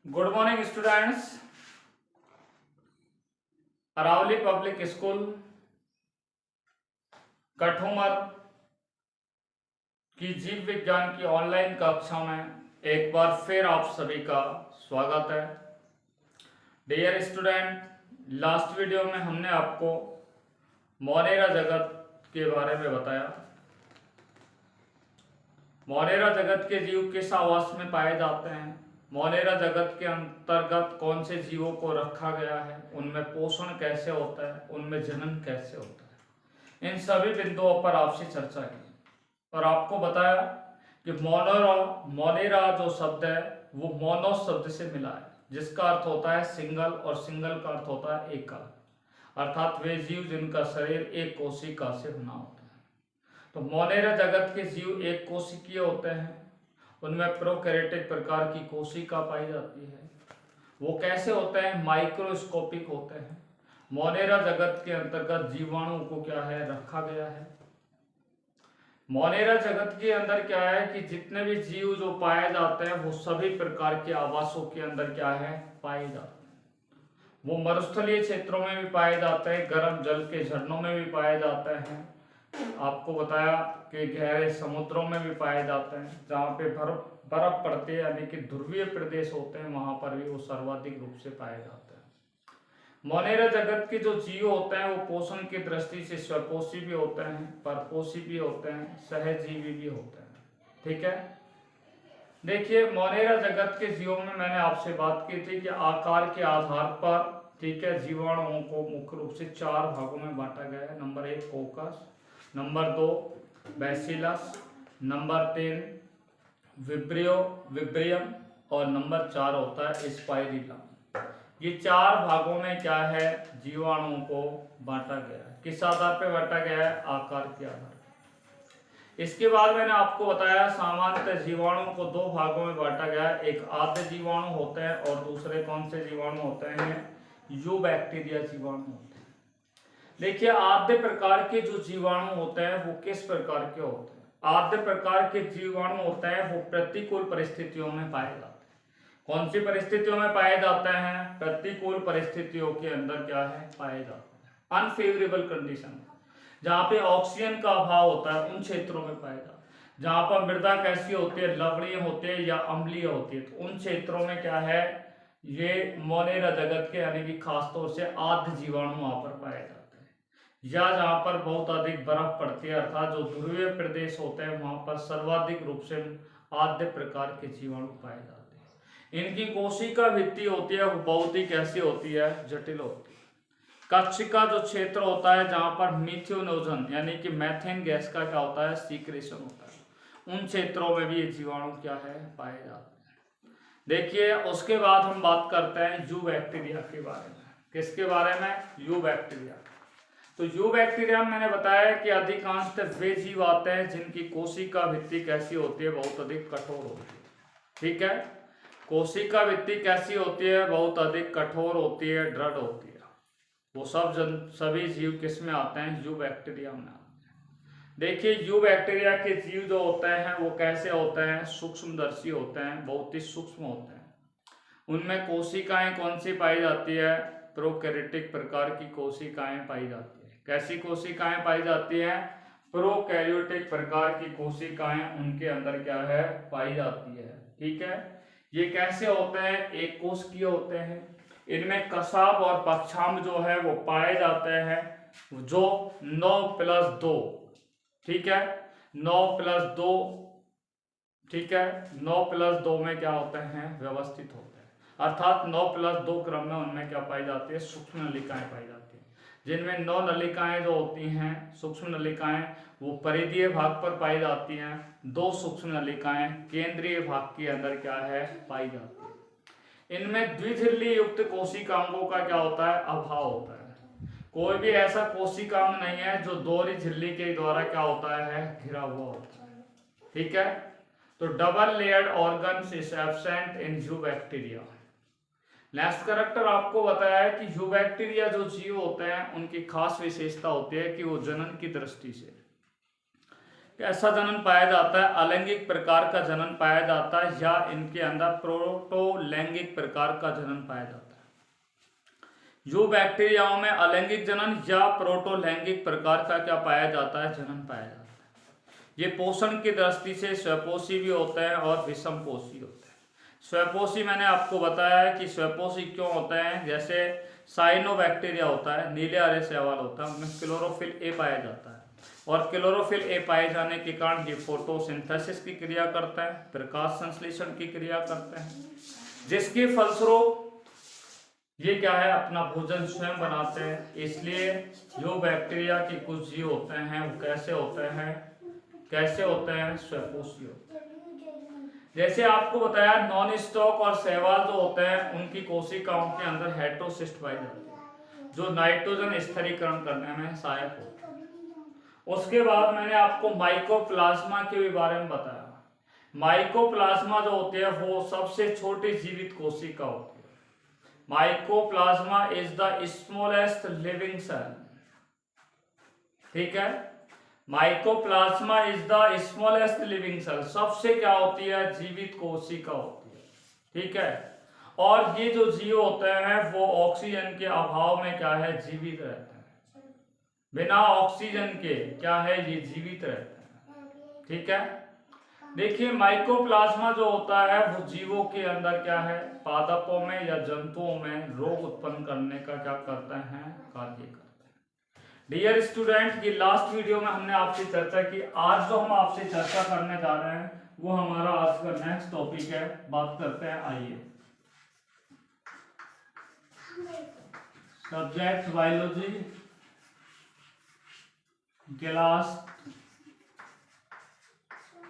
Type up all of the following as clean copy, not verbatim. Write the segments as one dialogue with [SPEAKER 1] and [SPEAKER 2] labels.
[SPEAKER 1] Good morning students. Aravali public school Kathumar की जीव विज्ञान की ऑनलाइन कक्षा में एक बार फिर आप सभी का स्वागत है। डियर स्टूडेंट, लास्ट वीडियो में हमने आपको मोनेरा जगत के बारे में बताया। मोनेरा जगत के जीव किस आवास में पाए जाते हैं, मोनेरा जगत के अंतर्गत कौन से जीवों को रखा गया है, उनमें पोषण कैसे होता है, उनमें जनन कैसे होता है, इन सभी बिंदुओं पर आपसे चर्चा की और आपको बताया कि मोनेरा जो शब्द है वो मोनो शब्द से मिला है, जिसका अर्थ होता है सिंगल और सिंगल का अर्थ होता है एकल, अर्थात वे जीव जिनका शरीर एक कोशिका से बना होता है। तो मोनेरा जगत के जीव एक कोशिकीय होते हैं, उनमें प्रोकैरियोटिक प्रकार की कोशिका पाई जाती है। वो कैसे होते हैं? माइक्रोस्कोपिक होते हैं। मोनेरा जगत के अंतर्गत जीवाणु को क्या है रखा गया है। मोनेरा जगत के अंदर क्या है कि जितने भी जीव जो पाए जाते हैं वो सभी प्रकार के आवासों के अंदर क्या है पाए जाते हैं। वो मरुस्थलीय क्षेत्रों में भी पाए जाते हैं, गर्म जल के झरनों में भी पाए जाते हैं, आपको बताया कि गहरे समुद्रों में भी पाए जाते हैं, जहाँ पे बर्फ पड़ती है यानी कि ध्रुवीय प्रदेश होते हैं, वहां पर भी वो सर्वाधिक रूप से पाए जाते हैं। मोनेरा जगत के जो जीव होते हैं वो पोषण की दृष्टि से स्वपोषी भी होते हैं, परपोषी भी होते हैं, सहजीवी भी होते हैं। ठीक है, देखिए मोनेरा जगत के जीवों में मैंने आपसे बात की थी कि आकार के आधार पर, ठीक है, जीवाणुओं को मुख्य रूप से 4 भागों में बांटा गया है। नंबर 1 कोकस, नंबर 2 बैसिलस, नंबर 3 विब्रियम और नंबर 4 होता है स्पाइरिलम। ये 4 भागों में क्या है जीवाणुओं को बांटा गया है। किस आधार पर बांटा गया है? आकार के आधार पर। इसके बाद मैंने आपको बताया सामान्यतः जीवाणुओं को 2 भागों में बांटा गया है, एक आद्य जीवाणु होते हैं और दूसरे कौन से जीवाणु होते हैं? यूबैक्टीरिया जीवाणु होते हैं। देखिए आद्य प्रकार के जो जीवाणु होते हैं वो किस प्रकार के होते हैं? आद्य प्रकार के जीवाणु होते हैं वो प्रतिकूल परिस्थितियों में पाए जाते हैं। कौन सी परिस्थितियों में पाए जाते हैं? प्रतिकूल परिस्थितियों के अंदर क्या है पाए जाते हैं। अनफेवरेबल कंडीशन, जहाँ पे ऑक्सीजन का अभाव होता है उन क्षेत्रों में पाए जाते हैं। जहाँ पर मृदा कैसी होती है, लवणीय होती है या अम्लीय होती है, तो उन क्षेत्रों में क्या है ये मोनेरा जगत के यानी कि खासतौर से आद्य जीवाणु वहां पर पाए जाते हैं। या जहाँ पर बहुत अधिक बर्फ पड़ती है अर्थात जो ध्रुवीय प्रदेश होते हैं वहां पर सर्वाधिक रूप से आद्य प्रकार के जीवाणु पाए जाते हैं। इनकी कोशिका भित्ति होती है वो बहुत ही कैसी होती है? जटिल होती है। कक्ष का जो क्षेत्र होता है जहां पर मीथेनोजन यानी कि मैथेन गैस का क्या होता है सीक्रेशन होता है, उन क्षेत्रों में भी ये जीवाणु क्या है पाए जाते हैं। देखिए उसके बाद हम बात करते हैं यू बैक्टीरिया के बारे में। किसके बारे में? You bacteria. तो यू बैक्टीरिया मैंने बताया कि अधिकांशतः वे जीव आते हैं जिनकी कोशिका भित्ति कैसी होती है? बहुत अधिक कठोर होती है। ठीक है, कोशिका भित्ति कैसी होती है? बहुत अधिक कठोर होती है, दृढ़ होती है। वो सभी जीव किस में आते हैं? यू बैक्टीरिया में आते हैं। देखिए यू बैक्टीरिया के जीव जो होते हैं वो कैसे होते हैं? सूक्ष्मदर्शी होते हैं, बहुत ही सूक्ष्म होते हैं। उनमें कोशिकाएं कौन सी पाई जाती है? प्रोकैरियोटिक प्रकार की कोशिकाएं पाई जाती है। कैसी कोशिकाएं पाई जाती है? प्रोकैरियोटिक प्रकार की कोशिकाएं उनके अंदर क्या है पाई जाती है। ठीक है, ये कैसे होते हैं? एक कोशिकीय होते हैं। इनमें कसाब और पक्षांग जो है वो पाए जाते हैं, जो 9+2, ठीक है, 9+2, ठीक है, 9+2 में क्या होते हैं? व्यवस्थित होते हैं, अर्थात 9+2 क्रम में उनमें क्या पाई जाती है? सूक्ष्म नलिकाएं पाई जाती हैं, जिनमें 9 नलिकाएं जो होती हैं सूक्ष्म नलिकाएं वो परिधीय भाग पर पाई जाती हैं, 2 सूक्ष्म नलिकाएं केंद्रीय भाग के अंदर क्या है पाई जाती है। इनमें द्विझिल्ली युक्त कोशिकांगों का क्या होता है? अभाव होता है। कोई भी ऐसा कोशिकांग नहीं है जो दोहरी झिल्ली के द्वारा क्या होता है? घिरा हुआ होता है। ठीक है, तो double layered organs is absent in you bacteria. Next character आपको बताया है कि यू बैक्टीरिया जो जीव होते हैं उनकी खास विशेषता होती है कि वो जनन की दृष्टि से कैसा जनन पाया जाता है? अलैंगिक प्रकार का जनन पाया जाता है या इनके अंदर प्रोटोलैंगिक प्रकार का जनन पाया जाता है। जो बैक्टीरियाओं में अलैंगिक जनन या प्रोटोलैंगिक प्रकार का क्या पाया जाता है? जनन पाया जाता है। ये पोषण की दृष्टि से स्वपोषी भी होते हैं और विषमपोषी होते हैं। स्वपोषी मैंने आपको बताया है कि स्वपोषी क्यों होते हैं। जैसे साइनोबैक्टीरिया होता है, नीले हरे शैवाल होता है, उनमें क्लोरोफिल ए पाया जाता है और क्लोरोफिल ए पाए जाने के कारण ये फोटोसिंथेसिस की क्रिया करता है, प्रकाश संश्लेषण की क्रिया करते हैं, जिसके फलस्वरूप ये क्या है? अपना भोजन स्वयं बनाते हैं। इसलिए जो बैक्टीरिया के कुछ जीव होते हैं वो कैसे होते हैं? स्वपोषी होते हैं। जैसे आपको बताया नॉन स्टॉक और शैवाल जो होते हैं उनकी कोशिकाओं के अंदर हेटेरोसिस्ट पाई जाती है जो नाइट्रोजन स्थिरीकरण करने में सहायक होता है। उसके बाद मैंने आपको माइकोप्लाज्मा के बारे में बताया। माइकोप्लाज्मा जो होती है वो सबसे छोटी जीवित कोशिका होती है। Mycoplasma is the smallest living cell. ठीक है, mycoplasma is the smallest living cell, सबसे क्या होती है? जीवित कोशिका होती है। ठीक है, और ये जो जीव होते हैं वो ऑक्सीजन के अभाव में क्या है? जीवित रहते हैं। बिना ऑक्सीजन के क्या है? ये जीवित रहते हैं। ठीक है, देखिए माइकोप्लाज्मा जो होता है वो जीवों के अंदर क्या है? पादपों में या जंतुओं में रोग उत्पन्न करने का क्या करते हैं? कार्य करते हैं। डियर स्टूडेंट, ये लास्ट वीडियो में हमने आपसे चर्चा की। आज जो हम आपसे चर्चा करने जा रहे हैं वो हमारा आज का नेक्स्ट टॉपिक है। बात करते हैं, आइए। Subject biology, class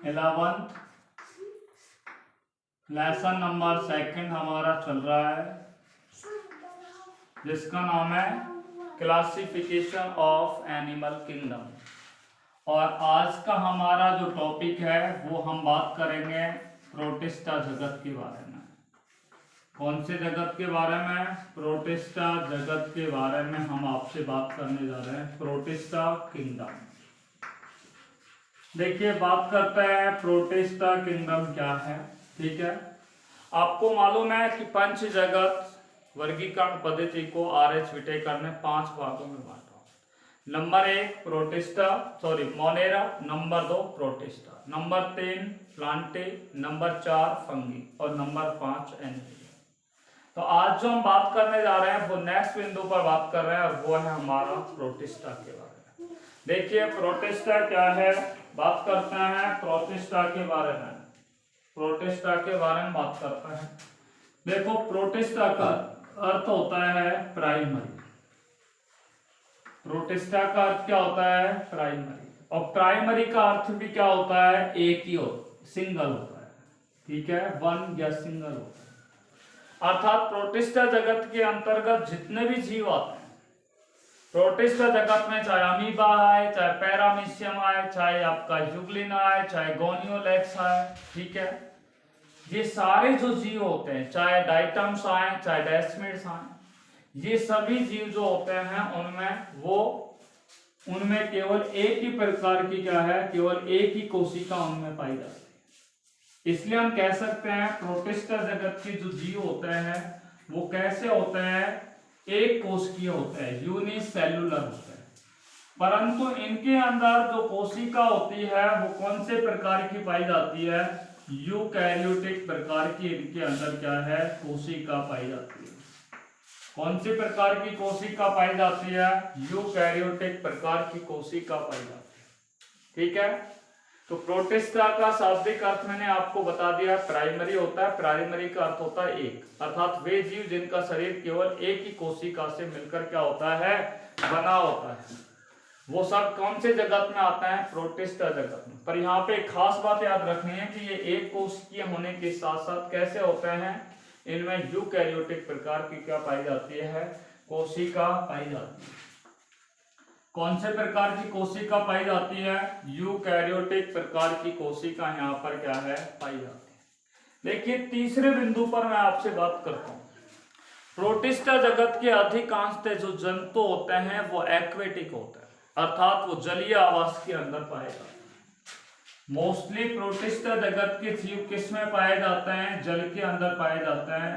[SPEAKER 1] 11th, lesson number 2 हमारा चल रहा है, जिसका नाम है क्लासिफिकेशन ऑफ एनिमल किंगडम। और आज का हमारा जो टॉपिक है वो हम बात करेंगे प्रोटिस्टा जगत के बारे में। कौन से जगत के बारे में? प्रोटिस्टा जगत के बारे में हम आपसे बात करने जा रहे हैं, प्रोटिस्टा किंगडम। देखिए बात करते हैं प्रोटिस्टा किंगडम क्या है। ठीक है, आपको मालूम है कि पंच जगत वर्गीकरण पद्धति को RH विटेकर ने 5 भागों में बांटा। Number 1 protista Monera, number 2 protista, number 3 Plantae, number 4 fungi और नंबर 5 एनिमल। तो आज जो हम बात करने जा रहे हैं वो नेक्स्ट बिंदु पर बात कर रहे हैं और वो है हमारा प्रोटिस्टा के बारे में। देखिए प्रोटिस्टा क्या है, बात करते हैं प्रोटिस्टा के बारे में। प्रोटिस्टा के बारे में बात करते हैं। देखो प्रोटिस्टा का अर्थ होता है प्राइमरी। प्रोटिस्टा का अर्थ क्या होता है? प्राइमरी। और प्राइमरी का अर्थ भी क्या होता है? एक ही होता, सिंगल होता है। ठीक है, वन या सिंगल होता है। अर्थात प्रोटिस्टा जगत के अंतर्गत जितने भी जीव आते हैं प्रोटिस्टा जगत में, चाहे अमीबा आए, चाहे पैरामीशियम आए, चाहे आपका यूग्लिन आए, चाहे गोनियोलेक्स आए, ठीक है, ये सारे जो जीव होते हैं, चाहे डाइटम्स आए, चाहे डेस्मिड्स आए, ये सभी जीव जो होते हैं उनमें केवल एक ही प्रकार की क्या है? केवल एक ही कोशिका उनमें पाई जाती है। इसलिए हम कह सकते हैं प्रोटिस्टा जगत के जो जीव होते हैं वो कैसे होते हैं? एक कोशिकीय होते हैं, यूनिसेल्युलर होते हैं। परंतु इनके अंदर जो कोशिका होती है वो कौन से प्रकार की पाई जाती है? यूकैरियोटिक प्रकार की इनके अंदर क्या है? कोशिका पाई जाती है। कौन सी प्रकार की कोशिका पाई जाती है? यूकैरियोटिक प्रकार की कोशिका पाई जाती है। ठीक है, तो प्रोटिस्टा का शाब्दिक अर्थ मैंने आपको बता दिया, प्राइमरी होता है। प्राइमरी का अर्थ होता है एक, अर्थात वे जीव जिनका शरीर केवल एक ही कोशिका से मिलकर क्या होता है? बना होता है। वो सब कौन से जगत में आता है? प्रोटिस्टा जगत में। पर यहाँ पे एक खास बात याद रखनी है कि ये एक कोशिकीय होने के साथ साथ कैसे होते हैं? इनमें यूकैरियोटिक प्रकार की क्या पाई जाती है? कोशिका पाई जाती है। कौन से प्रकार की कोशिका पाई जाती है? यूकैरियोटिक प्रकार की कोशिका यहाँ पर क्या है? पाई जाती है। देखिए तीसरे बिंदु पर मैं आपसे बात करता हूँ। प्रोटिस्टा जगत के अधिकांश जो जंतु होते हैं वो एक्वेटिक होते हैं, अर्थात वो जलीय आवास के अंदर पाए जाते हैं। मोस्टली प्रोटिस्ट जगत के जीव किस में पाए जाते हैं? जल के अंदर पाए जाते हैं,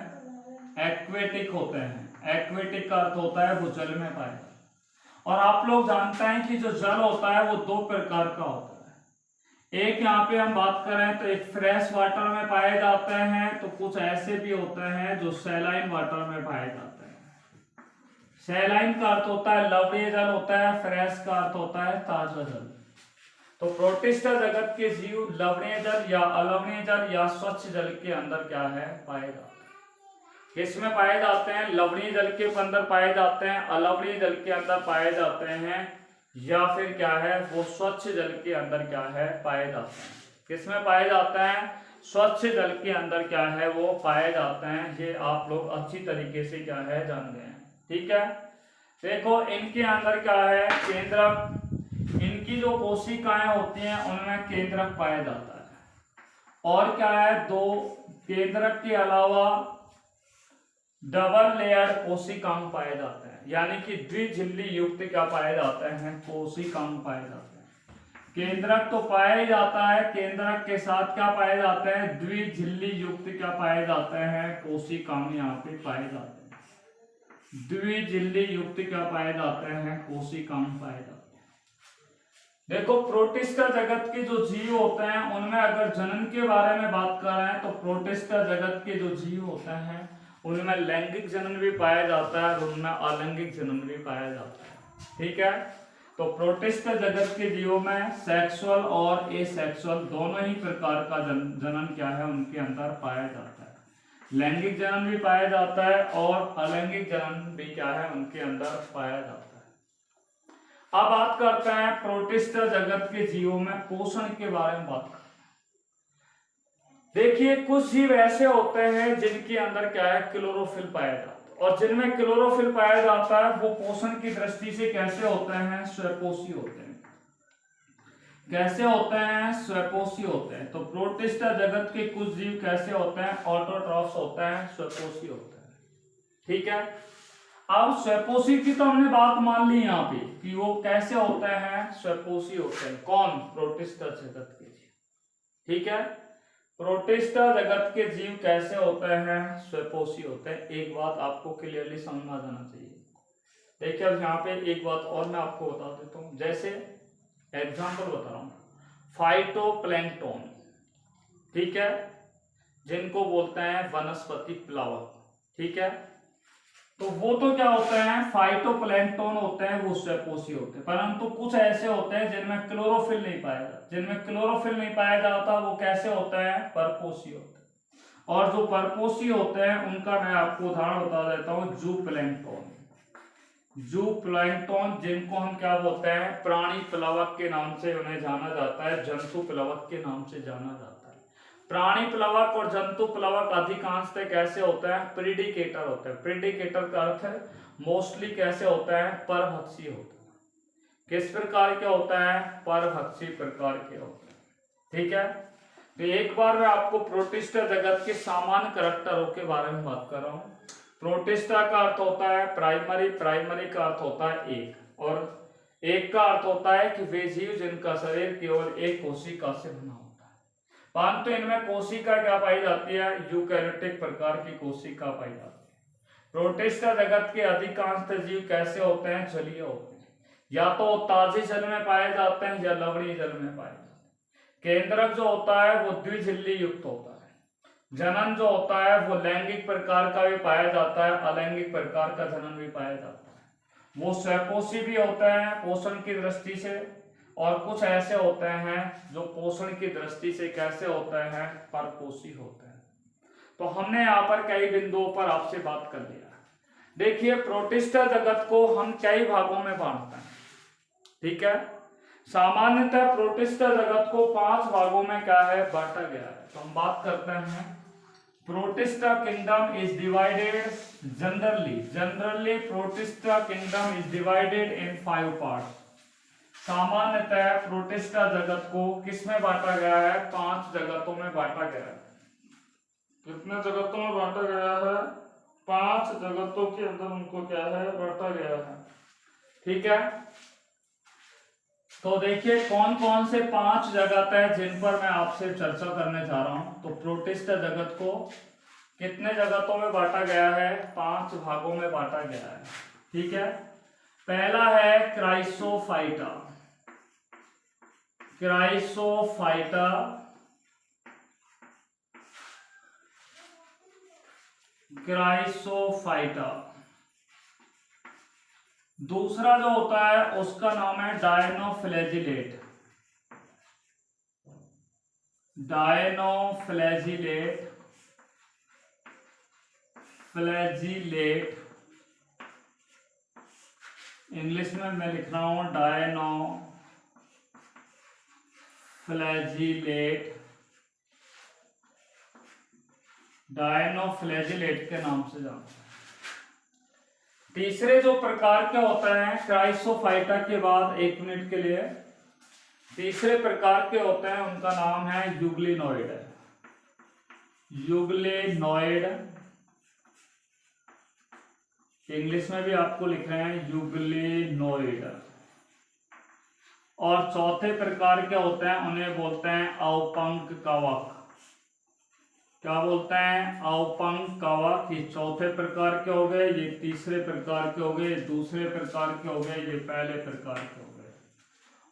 [SPEAKER 1] एक्वेटिक होते हैं। एक्वेटिक का अर्थ होता है वो जल में पाए जाते हैं। और आप लोग जानते हैं कि जो जल होता है वो दो प्रकार का होता है। एक यहाँ पे हम बात करें तो एक फ्रेश वाटर में पाए जाते हैं, तो कुछ ऐसे भी होते हैं जो सैलाइन वाटर में पाए जाते हैं। सैलाइन का अर्थ होता है लवणीय जल होता है, फ्रेश का अर्थ होता है ताजा जल। तो प्रोटिस्ट जगत के जीव लवणीय जल या अलवणीय जल या स्वच्छ जल के अंदर क्या है? पाए जाते हैं। किसमें पाए जाते हैं? लवणीय जल के अंदर पाए जाते हैं, अलवणीय जल के अंदर पाए जाते हैं, या फिर क्या है वो स्वच्छ जल के अंदर क्या है? पाए जाते हैं। किसमें पाए जाते हैं? स्वच्छ जल के अंदर क्या है वो पाए जाते हैं। ये आप लोग अच्छी तरीके से क्या है जान गए हैं। ठीक है, देखो इनके अंदर क्या है? केंद्रक। इनकी जो कोशिकाएं होती हैं उनमें केंद्रक पाया जाता है। और क्या है? दो केंद्रक के अलावा डबल लेयर्ड कोशिकांग पाए जाते हैं, यानी कि द्विझिल्ली युक्त क्या पाए जाते हैं? कोशिकांग पाए जाते हैं। केंद्रक तो पाया ही जाता है, केंद्रक के साथ क्या पाए जाते हैं? द्विझिल्ली युक्त क्या पाए जाते हैं? कोशिकांग यहाँ पे पाए जाते हैं। द्विझिल्ली युक्त क्या पाए जाते हैं? कोशिकांग पाए जाते हैं। देखो प्रोटिस्टा जगत के जो जीव होते हैं उनमें अगर जनन के बारे में बात कर रहे हैं तो प्रोटिस्टा जगत के जो जीव होते हैं उनमें लैंगिक जनन भी पाया जाता है और उनमें अलैंगिक जनन भी पाया जाता है। ठीक है, तो प्रोटिस्ट जगत के जीवों में सेक्सुअल और एसेक्सुअल दोनों ही प्रकार का जनन क्या है उनके अंदर पाया जाता है। लैंगिक जनन भी पाया जाता है और अलैंगिक जनन भी क्या है उनके अंदर पाया जाता है। अब बात करते हैं प्रोटिस्ट जगत के जीवों में पोषण के बारे में बात करते हैं। देखिए कुछ जीव ऐसे होते हैं जिनके अंदर क्या है? क्लोरोफिल पाया जाता है, और जिनमें क्लोरोफिल पाया जाता है वो पोषण की दृष्टि से कैसे होते हैं? स्वपोषी होते हैं। कैसे होते हैं? स्वपोषी होते हैं। तो प्रोटिस्ट जगत के कुछ जीव कैसे होते हैं? ऑटोट्रॉफ्स होते हैं, स्वपोषी होते हैं। ठीक है, अब स्वपोषी की तो हमने बात मान ली यहाँ पे कि वो कैसे होते हैं? स्वपोषी होते हैं। कौन? प्रोटिस्ट जगत के जीव। ठीक है, प्रोटिस्ट जगत के जीव कैसे होते हैं? स्वपोषी होते हैं। एक बात आपको क्लियरली समझ आ जाना चाहिए। देखिए अब यहाँ पे एक बात और मैं आपको बता देता हूँ, जैसे एग्जांपल बता रहा हूँ, फाइटोप्लैंक्टन। ठीक है, जिनको बोलते हैं वनस्पति प्लावक। ठीक है, तो वो तो क्या होते हैं? फाइटोप्लैंक्टन होते हैं, वो स्वपोषी होते हैं। परंतु कुछ ऐसे होते हैं जिनमें क्लोरोफिल नहीं पाया जाता। जिनमें क्लोरोफिल नहीं पाया जाता वो कैसे होते हैं? परपोषी होते हैं। और जो परपोषी होते हैं उनका मैं आपको उदाहरण बता देता हूँ, जूप्लैंक्टन। जूप्लैंक्टन जिनको हम क्या बोलते हैं? प्राणी प्लवक के नाम से उन्हें जाना जाता है, जंतु प्लवक के नाम से जाना जाता है। प्राणी प्लवक और जंतु प्लवक अधिकांशतः कैसे होते हैं? प्रीडिकेटर होते हैं। प्रीडिकेटर का अर्थ है मोस्टली कैसे होता है? परभक्षी होता है। किस प्रकार के होता है? परभक्षी प्रकार के होते हैं। ठीक है, तो एक बार मैं आपको प्रोटिस्टा जगत के सामान्य करैक्टरों के बारे में बात कर रहा हूँ। प्रोटिस्टा का अर्थ होता है प्राइमरी। प्राइमरी का अर्थ होता है एक, और एक का अर्थ होता है कि वे जीव जिनका शरीर केवल एक कोशिका से बना होता है। परंतु इनमें कोशिका क्या पाई जाती है? यूकैरियोटिक प्रकार की कोशिका पाई जाती है। प्रोटिस्टा जगत के अधिकांश जीव कैसे होते हैं? जलीय होते हैं। या तो ताजे जल में पाए जाते हैं या लवणीय जल में पाए जाते हैं। केंद्रक जो होता है वो द्विझिल्ली युक्त होता है। जनन जो होता है वो लैंगिक प्रकार का भी पाया जाता है, अलैंगिक प्रकार का जनन भी पाया जाता है। वो स्वपोषी भी होते हैं पोषण की दृष्टि से, और कुछ ऐसे होते हैं जो पोषण की दृष्टि से कैसे होते हैं? परपोषी होते हैं। तो हमने यहाँ पर कई बिंदुओं पर आपसे बात कर लिया। देखिए प्रोटिस्टा जगत को हम कई भागों में बांटते हैं। ठीक है, सामान्यतः प्रोटिस्टा जगत को 5 भागों में क्या है? बांटा गया है। तो हम बात करते हैं protista kingdom is divided generally protista kingdom is divided in 5 parts. सामान्यतः प्रोटिस्टा जगत को किसमें बांटा गया है? 5 जगतों में बांटा गया है। कितने जगतों में बांटा गया है? 5 जगतों के अंदर उनको क्या है? बांटा गया है। ठीक है, तो देखिए कौन कौन से 5 जगत है जिन पर मैं आपसे चर्चा करने जा रहा हूं। तो प्रोटिस्ट जगत को कितने जगतों में बांटा गया है? 5 भागों में बांटा गया है। ठीक है, पहला है क्राइसोफाइटा। Chrysophyta, Chrysophyta. दूसरा जो होता है उसका नाम है डायनोफ्लैजिलेट। डायनोफ्लैजिलेट, फ्लैजिलेट, इंग्लिश में मैं लिख रहा हूं डायनोफ्लैजिलेट, डायनोफ्लैजिलेट के नाम से जानते हैं। तीसरे जो प्रकार के होते हैं क्राइसोफाइटा के बाद, 1 मिनट के लिए, तीसरे प्रकार के होते हैं उनका नाम है यूग्लिनोइड। यूग्लिनोइड, इंग्लिश में भी आपको लिख रहे हैं यूग्लिनोइड। और चौथे प्रकार के होते हैं उन्हें बोलते हैं औपंकवक। क्या बोलते हैं? औपंकवक। ये चौथे प्रकार के हो गए, ये तीसरे प्रकार के हो गए, ये दूसरे प्रकार के हो गए, ये पहले प्रकार के हो गए।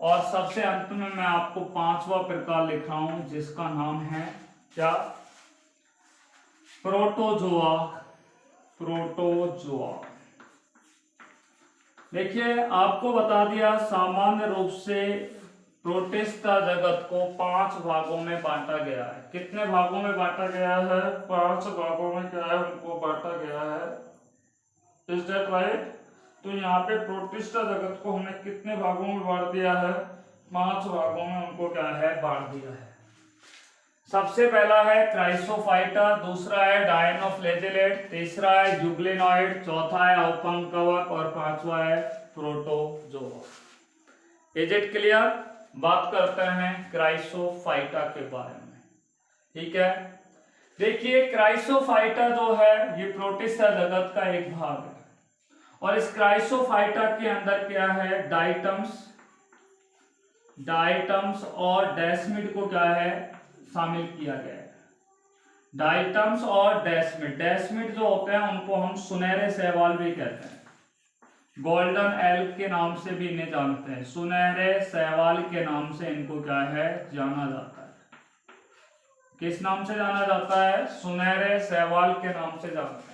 [SPEAKER 1] और सबसे अंत में मैं आपको 5वां प्रकार लिख रहा हूं जिसका नाम है क्या? प्रोटोजोआ। प्रोटोजोआ। देखिए आपको बता दिया सामान्य रूप से प्रोटिस्टा जगत को 5 भागों में बांटा गया है। कितने भागों में बांटा गया है? 5 भागों में क्या है उनको बांटा गया है। Is that right? तो यहाँ पे प्रोटिस्टा जगत को हमने कितने भागों में बांट दिया है? 5 भागों में उनको क्या है? बांट दिया है। सबसे पहला है क्राइसोफाइटा, दूसरा है डायनोफ्लैजिलेट, तीसरा है यूग्लिनोइड, चौथा है औपंकवक और 5वां है प्रोटोजोआ। Is it clear? बात करते हैं क्राइसोफाइटा के बारे में। ठीक है, देखिए क्राइसोफाइटा जो है ये प्रोटिस्टा जगत का एक भाग है। और इस क्राइसोफाइटा के अंदर क्या है? डाइटम्स और डेस्मिड को क्या है? शामिल किया गया है। डाइटम्स और डेस्मिड। डेस्मिड जो होते हैं उनको हम सुनहरे शैवाल भी कहते हैं, गोल्डन एल्क के नाम से भी इन्हें जानते हैं। सुनहरे शैवाल के नाम से इनको क्या है? जाना जाता है। किस नाम से जाना जाता है? सुनहरे शैवाल के नाम से जानते हैं।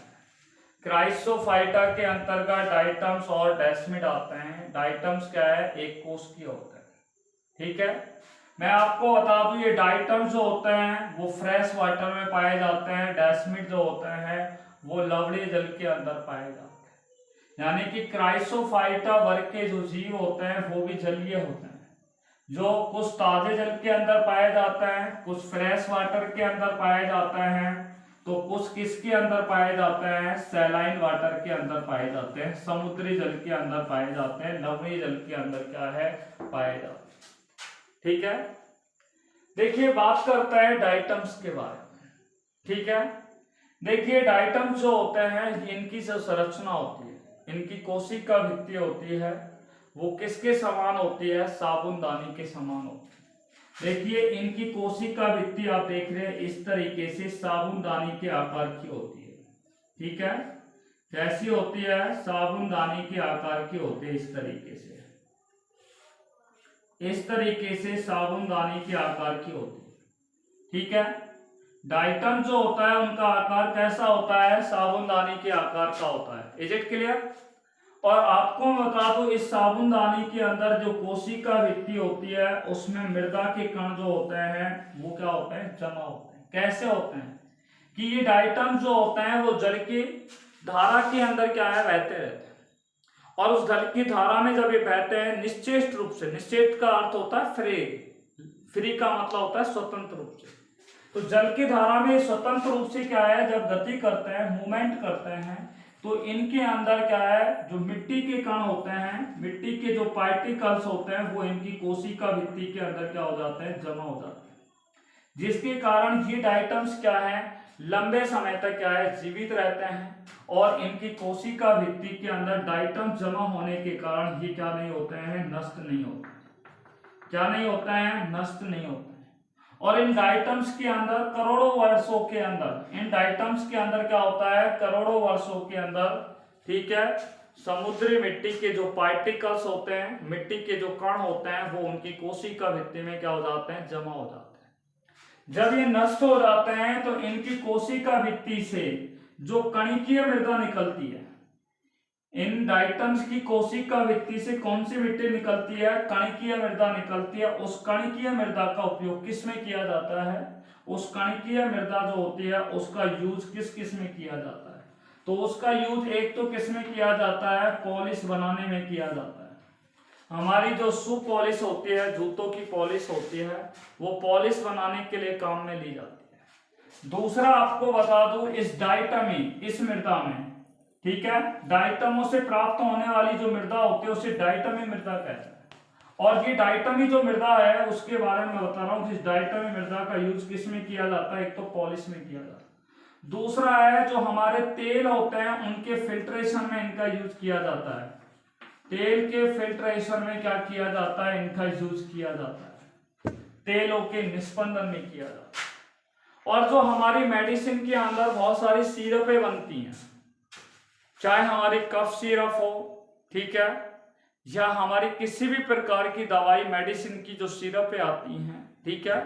[SPEAKER 1] क्राइसोफाइटा के अंतर्गत डाइटम्स और डेस्मिड आते हैं। डाइटम्स क्या है? एक कोशिकीय होते हैं। ठीक है, मैं आपको बता दूं ये डाइटम्स जो होते हैं वो फ्रेश वाटर में पाए जाते हैं। डेस्मिड जो होते हैं वो लवणीय जल के अंदर पाए जाते हैं। यानी कि क्राइसोफाइटा वर्ग के जो जीव होते हैं वो भी जलीय होते हैं, जो कुछ ताजे जल के अंदर पाए जाते हैं, कुछ फ्रेश वाटर के अंदर पाए जाते हैं, तो कुछ किसके अंदर पाए जाते हैं? सैलाइन वाटर के अंदर पाए जाते हैं, समुद्री जल के अंदर पाए जाते हैं, लवणीय जल के अंदर क्या है? पाए जाते हैं। ठीक है, देखिए बात करता है डाइटम्स के बारे में। ठीक है, देखिए डाइटम्स जो होते हैं इनकी जो संरचना होती है, इनकी कोशिका भित्ति होती है वो किसके समान होती है? साबुनदानी के समान होती है। देखिए इनकी कोशिका भित्ति आप देख रहे हैं इस तरीके से साबुनदानी के आकार की होती है। ठीक है, कैसी होती है? साबुनदानी के आकार की होती है, इस तरीके से, इस तरीके से साबुनदानी के आकार की होती है। ठीक है, डाइटम जो होता है उनका आकार कैसा होता है? साबुनदानी के आकार का होता है। Is it clear? और आपको मैं बता दूं इस साबुनदानी के अंदर जो कोशिका भित्ति होती है उसमें मृदा के कण जो होते हैं वो क्या होते हैं? जमा होते हैं। कैसे होते हैं? कि ये डाइटम जो होते हैं वो जल की धारा के अंदर क्या है? बहते रहते हैं। और उस जल की धारा में जब ये बहते हैं निश्चित रूप से, निश्चित का अर्थ होता है फ्री, फ्री का मतलब होता है स्वतंत्र रूप से, तो जल की धारा में स्वतंत्र रूप से क्या है? जब गति करते हैं, मूवमेंट करते हैं, तो इनके अंदर क्या है? जो मिट्टी के कण होते हैं, मिट्टी के जो पार्टिकल्स होते हैं वो इनकी कोशिका भित्ति के अंदर क्या हो जाते हैं? जमा हो जाते हैं, जिसके कारण ये डाइटम्स क्या है? लंबे समय तक क्या है? जीवित रहते हैं। और इनकी कोशिका भित्ति के अंदर डाइटम जमा होने के कारण ये क्या नहीं होते हैं? नष्ट नहीं होते। क्या नहीं होते हैं, नष्ट नहीं होते हैं। और इन डाइटम्स के अंदर करोड़ों वर्षों के अंदर, इन डाइटम्स के अंदर क्या होता है, करोड़ों वर्षों के अंदर, ठीक है, समुद्री मिट्टी के जो पार्टिकल्स होते हैं, मिट्टी के जो कण होते हैं, वो उनकी कोशिका भित्ति में क्या हो जाते हैं, जमा हो जाते हैं। जब ये नष्ट हो जाते हैं तो इनकी कोशिका भित्ति से जो कणिकीय मृदा निकलती है, इन डाइटम्स की कोशिका भित्ति से कौन सी मिट्टी निकलती है, कणिकीय मृदा निकलती है। उस कणिकीय मृदा का उपयोग किस में किया जाता है, उस कणिकीय मृदा जो होती है उसका यूज किस किस में किया जाता है, तो उसका यूज एक तो किस में किया जाता है, पॉलिश बनाने में किया जाता है। हमारी जो शू पॉलिश होती है, जूतों की पॉलिश होती है, वो पॉलिश बनाने के लिए काम में ली जाती है। दूसरा आपको बता दूं, इस डाइटमी, इस मृदा में, ठीक है, डाइटमों से प्राप्त होने वाली जो मृदा होती है उसे डाइटमी मृदा कहते हैं। और ये डाइटमी जो मृदा है उसके बारे में बता रहा हूं, इस डाइटमी मृदा का यूज किस में किया जाता है, एक तो पॉलिश में किया जाता है, दूसरा है जो हमारे तेल होते हैं उनके फिल्ट्रेशन में इनका यूज किया जाता है। तेल के फिल्ट्रेशन में क्या किया जाता है, इनका यूज किया जाता है, तेलों के निस्पंदन में किया जाता है। और जो हमारी मेडिसिन के अंदर बहुत सारी सिरपें बनती हैं, चाहे हमारी कफ सिरप हो, ठीक है, या हमारी किसी भी प्रकार की दवाई मेडिसिन की जो सिरपें आती हैं, ठीक है,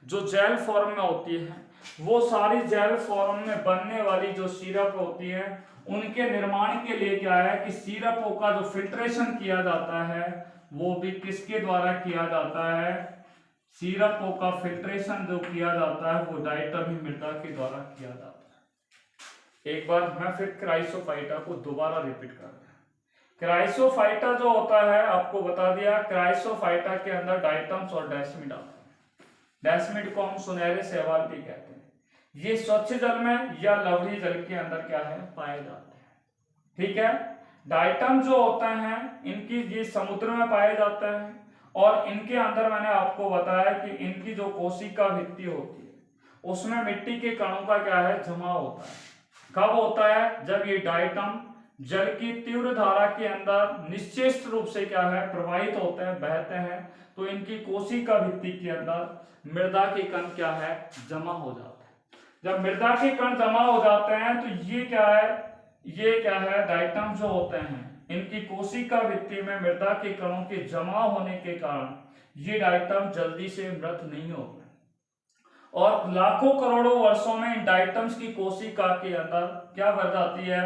[SPEAKER 1] जो जेल फॉर्म में होती है, वो सारी जेल फॉर्म में बनने वाली जो सिरप होती है उनके निर्माण के लिए क्या है कि सिरपों का जो फिल्ट्रेशन किया जाता है वो भी किसके द्वारा किया जाता है, सिरपों का फिल्ट्रेशन जो किया जाता है वो डाइटमी मृदा के द्वारा किया जाता है। एक बार मैं फिर क्राइसोफाइटा को दोबारा रिपीट कर रहा हूं। क्राइसोफाइटा जो होता है आपको बता दिया, क्राइसोफाइटा के अंदर डाइटम्स और डेस्मिड आते हैं। डेस्मिड को हम सुनहरे शैवाल भी कहते हैं। ये स्वच्छ जल में या लवणी जल के अंदर क्या है, पाए जाते हैं, ठीक है। डाइटम जो होते हैं इनकी ये समुद्र में पाए जाते हैं, और इनके अंदर मैंने आपको बताया कि इनकी जो कोशिका भित्ति होती है उसमें मिट्टी के कणों का क्या है, जमा होता है। कब होता है, जब ये डाइटम जल की तीव्र धारा के अंदर निश्चित रूप से क्या है, प्रवाहित होते हैं, बहते हैं, तो इनकी कोशिका भित्ति के अंदर मृदा के कण क्या है, जमा हो जाते हैं। जब मृदा के कण जमा हो जाते हैं तो ये क्या है, डाइटम जो होते हैं इनकी कोशिका भित्ति में मृदा के कणों के जमा होने के कारण ये डाइटम जल्दी से मृत नहीं होते, और लाखों करोड़ों वर्षों में इन डाइटम्स की कोशिका के अंदर क्या भर जाती है,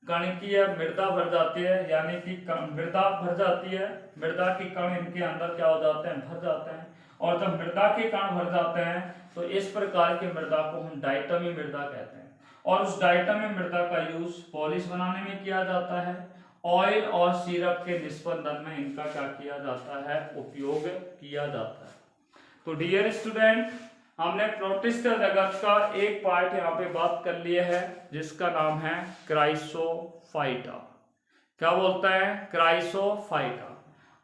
[SPEAKER 1] कणिकीय मृदा भर जाती है, यानी कि मृदा भर जाती है। मृदा के कण इनके अंदर क्या हो जाते हैं, भर जाते हैं, और जब मृदा के कण भर जाते हैं तो इस प्रकार की मृदा को हम डाइटमी मृदा कहते हैं। और उस डाइटमी मृदा का यूज पॉलिश बनाने में किया जाता है, ऑयल और सिरप के निस्पंदन में इनका क्या किया जाता है, उपयोग किया जाता है। तो डियर स्टूडेंट, हमने प्रोटिस्ट जगत का एक पार्ट यहाँ पे बात कर लिया है जिसका नाम है क्राइसोफाइटा। क्या बोलता है, क्राइसोफाइटा।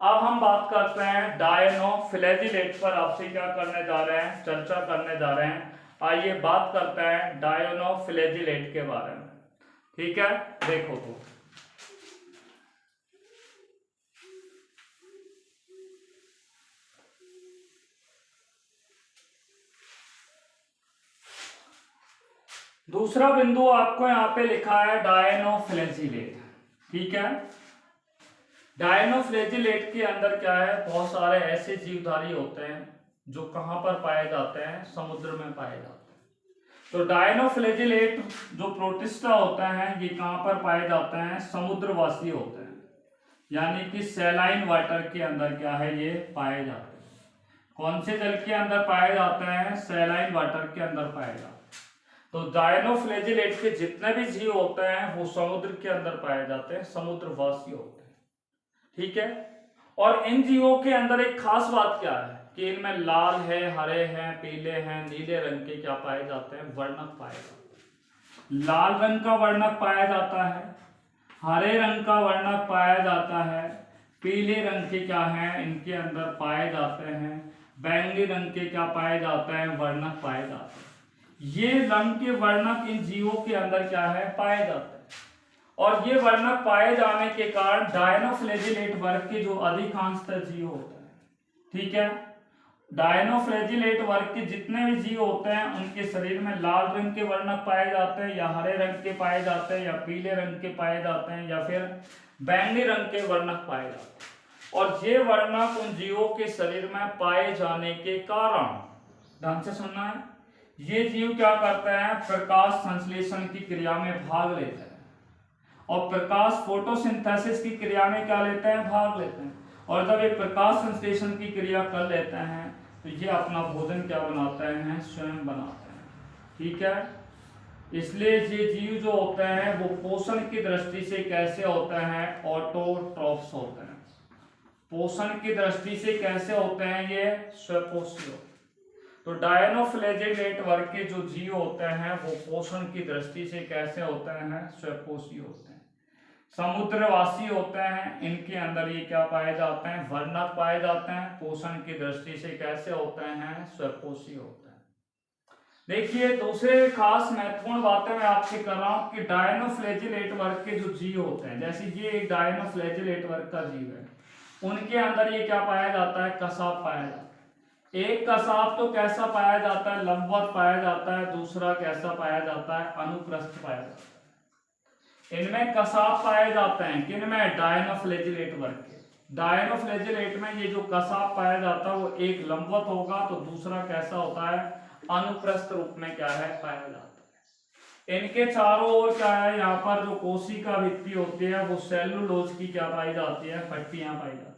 [SPEAKER 1] अब हम बात करते हैं डायनोफ्लैजिलेट पर, आपसे क्या करने जा रहे हैं, चर्चा करने जा रहे हैं। आइए बात करते हैं डायनोफ्लैजिलेट के बारे में, ठीक है। देखो तो दूसरा बिंदु आपको यहाँ पे लिखा है डायनोफ्लैजिलेट, ठीक है। डायनोफ्लैजिलेट के अंदर क्या है, बहुत सारे ऐसे जीवधारी होते हैं जो कहां पर पाए जाते हैं, समुद्र में पाए जाते हैं। तो डायनोफ्लैजिलेट जो प्रोटिस्टा होता है ये कहां पर पाए जाते हैं, समुद्रवासी होते हैं, यानी कि सैलाइन वाटर के अंदर क्या है, ये पाए जाते हैं। कौन से जल के अंदर पाए जाते हैं, सैलाइन वाटर के अंदर पाए जाते हैं। तो डायनोफ्लैजिलेट के जितने भी जीव होते हैं वो समुद्र के अंदर पाए जाते हैं, समुद्रवासी होते हैं, ठीक है। और इन जीवों के अंदर एक खास बात क्या है कि इनमें लाल है, हरे हैं, पीले हैं, नीले रंग के क्या पाए जाते हैं, वर्णक पाए जाते हैं। लाल रंग का वर्णक पाया जाता है, हरे रंग का वर्णक पाया जाता है, पीले रंग के क्या है इनके अंदर पाए जाते हैं, बैंगनी रंग के क्या पाए जाते हैं, वर्णक पाए जाते हैं। ये रंग के वर्णक इन जीवों के अंदर क्या है, पाए जाते हैं। और ये वर्णक पाए जाने के कारण डायनोफ्लैजिलेट वर्ग के जो अधिकांशतः जीव होते हैं, ठीक है। डायनोफ्लैजिलेट वर्ग के जितने भी जीव होते हैं उनके शरीर में लाल रंग के वर्णक पाए जाते हैं, या हरे रंग के पाए जाते हैं, या पीले रंग के पाए जाते हैं, या फिर बैंगनी रंग के वर्णक पाए जाते हैं। और ये वर्णक उन जीवों के शरीर में पाए जाने के कारण, ध्यान से सुनना है, ये जीव क्या करते हैं, प्रकाश संश्लेषण की क्रिया में भाग लेते हैं, और प्रकाश फोटोसिंथेसिस की क्रिया में क्या लेते हैं, भाग लेते हैं। और जब ये प्रकाश संश्लेषण की क्रिया कर लेते हैं तो ये अपना भोजन क्या बनाते हैं, स्वयं बनाते हैं। ठीक है। इसलिए ये जीव जो होते हैं वो पोषण की दृष्टि से कैसे होते हैं, ऑटोट्रॉफ्स होते हैं। पोषण की दृष्टि से कैसे होते हैं, ये स्वपोषी होते हैं। तो डायनोफ्लैजिलेट वर्ग के जो जीव होते हैं वो पोषण की दृष्टि से कैसे होते हैं, स्वपोषी होते हैं, समुद्रवासी होते हैं। इनके अंदर ये क्या पाए जाते हैं, वर्णक पाए जाते हैं। पोषण की दृष्टि से कैसे होते हैं, स्वपोषी होते हैं। देखिए दूसरे खास महत्वपूर्ण बातें मैं आपसे कर रहा हूं कि डायनोफ्लैजिलेट वर्ग के जो जीव होते हैं, जैसे ये एक डायनोफ्लैजिलेट वर्ग का जीव है, उनके अंदर ये क्या पाया जाता है, कसाब पाया जाता है। एक कसाब तो कैसा पाया जाता है, लंबवत पाया जाता है, दूसरा कैसा पाया जाता है, अनुप्रस्थ पाया जाता है। इनमें कसाब पाए जाते हैं, किनमें, डायनोफ्लैजिलेट वर्ग के। डायनोफ्लैजिलेट में ये जो कसाब पाया जाता है वो एक लंबवत होगा, तो दूसरा कैसा होता है, अनुप्रस्थ रूप में क्या है, पाया जाता है। इनके चारों ओर क्या है, यहाँ पर जो कोशिका भित्ति होती है वो सेलुलोज की क्या पाई जाती है, पट्टियां पाई जाती है।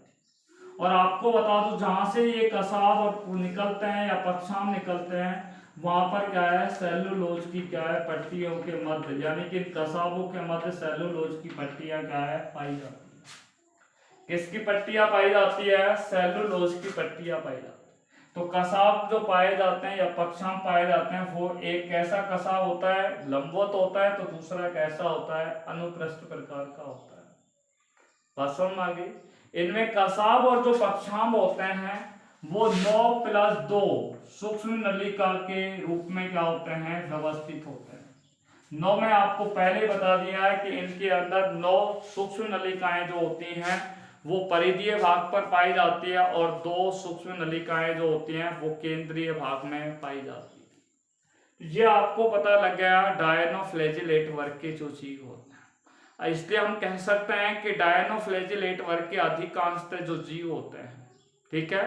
[SPEAKER 1] और आपको बता दूं जहां से ये कसाब और निकलते हैं या पक्षाम निकलते हैं, वहां पर क्या है, सेलुलोज की क्या है, पट्टियों के मध्य, यानी कि कसाबों के मध्य सेलुलोज की पट्टियां क्या है, पाई जाती है। किसकी पट्टियां पाई जाती है, सेलुलोज की पट्टियां पाई जाती है। तो कसाब जो पाए जाते हैं या पक्षाम पाए जाते हैं वो एक कैसा कसाब होता है, लंबवत होता है, तो दूसरा कैसा होता है, अनुप्रस्थ प्रकार का होता है। बात समझ में आ गई। इनमें कसाब और जो पक्षाम होते हैं वो 9+2 सूक्ष्म नलिका के रूप में क्या होते हैं, व्यवस्थित होते हैं। 9 में आपको पहले बता दिया है कि इनके अंदर 9 सूक्ष्म नलिकाएं जो होती हैं वो परिधीय भाग पर पाई जाती है, और 2 सूक्ष्म नलिकाएं जो होती हैं वो केंद्रीय भाग में पाई जाती है। ये आपको पता लग गया डायनोफ्लैजिलेट वर्ग के जो जीव होते हैं। इसलिए हम कह सकते हैं कि डायनोफ्लैजिलेट वर्ग के अधिकांश जो जीव होते हैं, ठीक है,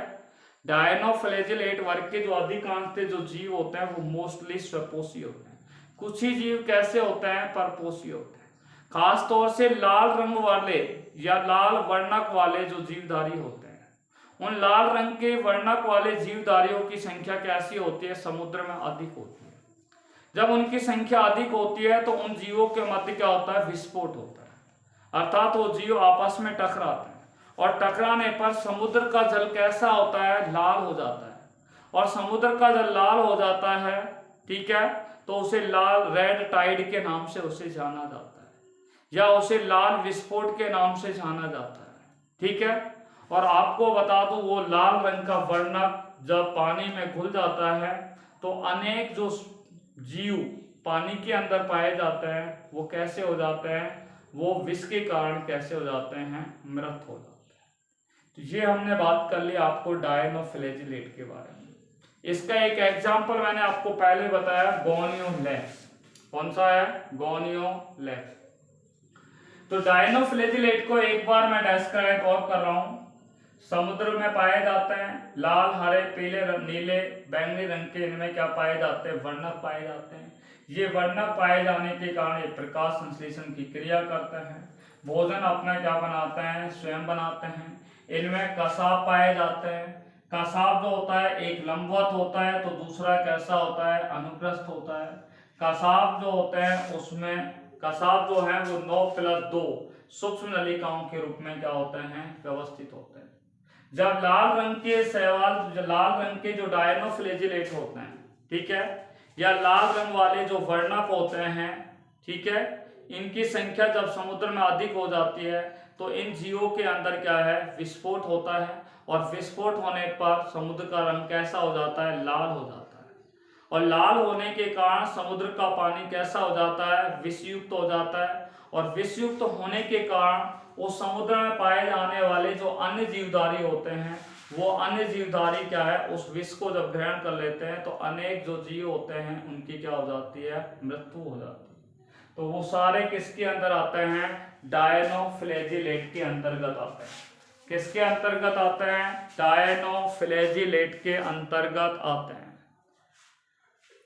[SPEAKER 1] डायनोफ्लैजिलेट वर्ग के जो अधिकांश जो जीव होते हैं वो मोस्टली स्वपोषी होते हैं। कुछ ही जीव कैसे होते हैं, परपोषी होते हैं। खास तौर से लाल रंग वाले या लाल वर्णक वाले जो जीवधारी होते हैं, उन लाल रंग के वर्णक वाले जीवधारियों की संख्या कैसी होती है, समुद्र में अधिक होती है। जब उनकी संख्या अधिक होती है तो उन जीवों के मध्य क्या होता है, विस्फोट होता है, अर्थात वो जीव आपस में टकराते हैं, और टकराने पर समुद्र का जल कैसा होता है, लाल हो जाता है। और समुद्र का जल लाल हो जाता है, ठीक है, तो उसे लाल रेड टाइड के नाम से उसे जाना जाता है, या उसे लाल विस्फोट के नाम से जाना जाता है। ठीक है। और आपको बता दूं वो लाल रंग का वर्णक जब पानी में घुल जाता है तो अनेक जो जीव पानी के अंदर पाए जाते हैं वो कैसे हो जाते हैं, वो विष के कारण कैसे हो जाते हैं, मृत हो जाते हैं। तो ये हमने बात कर ली आपको डायनोफ्लैजिलेट के बारे में। इसका एक एग्जांपल मैंने आपको पहले बताया, गोनियोलैक्स। कौन सा है, गोनियोलैक्स। तो डायनोफ्लैजिलेट को एक बार मैं डिस्क्राइब और कर रहा हूं। समुद्र में पाए जाते हैं, लाल, हरे, पीले, नीले, बैंगनी रंग के इनमें क्या पाए जाते हैं, वर्णक पाए जाते हैं। ये वर्णक पाए जाने के कारण ये प्रकाश संश्लेषण की क्रिया करते हैं, भोजन अपना क्या बनाते हैं, स्वयं बनाते हैं। इनमें कसाब पाए जाते हैं। कसाब जो होता है एक लंबवत होता है, तो दूसरा कैसा होता है, अनुप्रस्थ होता है। कसाब जो होते हैं उसमें कसाब जो है वो 9+2 सूक्ष्म नलिकाओं के रूप में क्या होते हैं, व्यवस्थित होते हैं। जब लाल रंग के शैवाल, लाल रंग के जो डायनोफ्लैजिलेट होते हैं, ठीक है, या लाल रंग वाले जो वर्णक होते हैं, ठीक है, इनकी संख्या जब समुद्र में अधिक हो जाती है तो इन जीवों के अंदर क्या है, विस्फोट होता है, और विस्फोट होने पर समुद्र का रंग कैसा हो जाता है, लाल हो जाता है। और लाल होने के कारण समुद्र का पानी कैसा हो जाता है, विषयुक्त हो जाता है, और विषयुक्त होने के कारण वो समुद्र में पाए जाने वाले जो अन्य जीवधारी होते हैं वो अन्य जीवधारी क्या है उस विष को जब ग्रहण कर लेते हैं तो अनेक जो जीव होते हैं उनकी क्या हो जाती है, मृत्यु हो जाती है। तो वो सारे किसके अंदर आते हैं, डायनोफ्लैजिलेट के अंतर्गत आते हैं। किसके अंतर्गत आते हैं, डायनोफ्लैजिलेट के अंतर्गत आते हैं।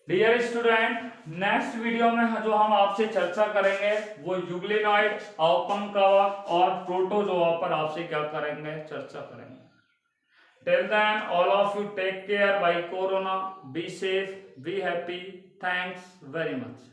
[SPEAKER 1] डियर स्टूडेंट, नेक्स्ट वीडियो में जो हम आपसे चर्चा करेंगे वो यूग्लिनॉइड, औपंप कवक और प्रोटोजोआ पर आपसे क्या करेंगे, चर्चा करेंगे। Till then, all of you take care by Corona. Be safe, be happy. Thanks very much.